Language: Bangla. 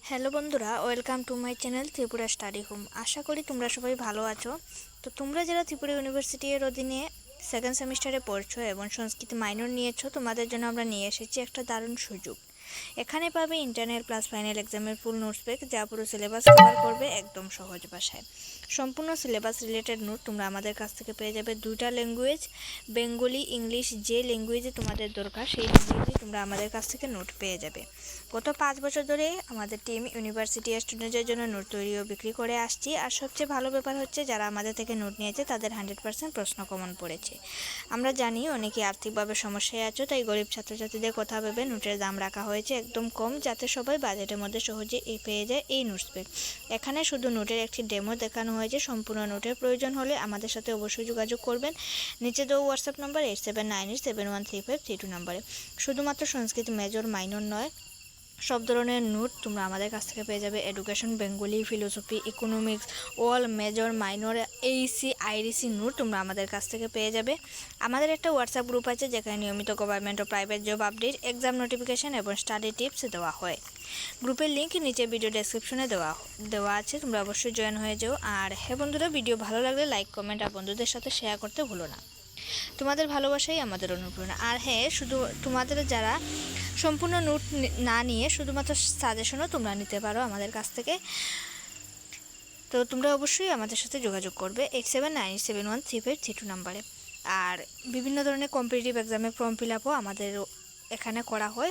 হ্যালো বন্ধুরা, welcome to my channel Tripura study home. আশা করি তোমরা সবাই ভালো আছো। তো তোমরা যারা ত্রিপুরা ইউনিভার্সিটি এর অধীনে সেকেন্ড সেমিস্টারে পড়ছো এবং সংস্কৃত মাইনর নিয়েছো, তোমাদের জন্য আমরা নিয়ে এসেছি একটা দারুণ সুযোগ। এখানে পাবে ইন্টারনাল প্লাস ফাইনাল এক্সামের ফুল নোটস পেক, যা পুরো সিলেবাস কভার করবে একদম সহজ ভাষায়। সম্পূর্ণ সিলেবাস রিলেটেড নোট তোমরা আমাদের কাছ থেকে পেয়ে যাবে। দুইটা ল্যাঙ্গুয়েজ, বেঙ্গলি, ইংলিশ, যে ল্যাঙ্গুয়েজে তোমাদের দরকার সেই ল্যাঙ্গুয়েজে তোমরা আমাদের কাছ থেকে নোট পেয়ে যাবে। গত 5 বছর ধরে আমাদের টিম ইউনিভার্সিটি স্টুডেন্টদের জন্য নোট তৈরি ও বিক্রি করে আসছি। আর সবচেয়ে ভালো ব্যাপার হচ্ছে, যারা আমাদের থেকে নোট নিয়েছে তাদের 100% প্রশ্ন কমন পড়েছে। আমরা জানি অনেকে আর্থিকভাবে সমস্যায় আছো, তাই গরিব ছাত্রছাত্রীদের কথা ভেবে নোটের দাম রাখা হয়েছে একদম কম, যাতে সবাই বাজেটের মধ্যে সহজে পেয়ে যায় এই নোটস পেক। এখানে শুধু নোটের একটি ডেমো দেখানো হয়েছে। সম্পূর্ণ নোটের প্রয়োজন হলে আমাদের সাথে অবশ্যই যোগাযোগ করবেন। নিচে দেওয়া হোয়াটসঅ্যাপ নাম্বার 8798713532 নম্বরে। শুধুমাত্র সংস্কৃত মেজর মাইনর নয়, সব ধরনের নোট তোমরা আমাদের কাছ থেকে পেয়ে যাবে। Education, Bengali, philosophy, economics, all major minor, AEC, IDC note তোমরা আমাদের কাছ থেকে পেয়ে যাবে। আমাদের একটা হোয়াটসঅ্যাপ গ্রুপ আছে, যেখানে নিয়মিত গভর্নমেন্ট ও private job update, exam notification এবং স্টাডি টিপস দেওয়া হয়। গ্রুপের লিঙ্ক নিচে ভিডিও ডেসক্রিপশনে দেওয়া আছে, তোমরা অবশ্যই জয়েন হয়ে যাও। আর হ্যাঁ বন্ধুরা, ভিডিও ভালো লাগলে লাইক, কমেন্ট আর বন্ধুদের সাথে শেয়ার করতে ভুলো না। তোমাদের ভালোবাসাই আমাদের অনুপ্রেরণা। আর হ্যাঁ, শুধু তোমাদের যারা সম্পূর্ণ নোট না নিয়ে শুধুমাত্র সাজেশনও তোমরা নিতে পারো আমাদের কাছ থেকে। তো তোমরা অবশ্যই আমাদের সাথে যোগাযোগ করবে 8798713532 নাম্বারে। আর বিভিন্ন ধরনের কম্পিটিটিভ এক্সামের ফর্ম ফিল আপও আমাদের এখানে করা হয়।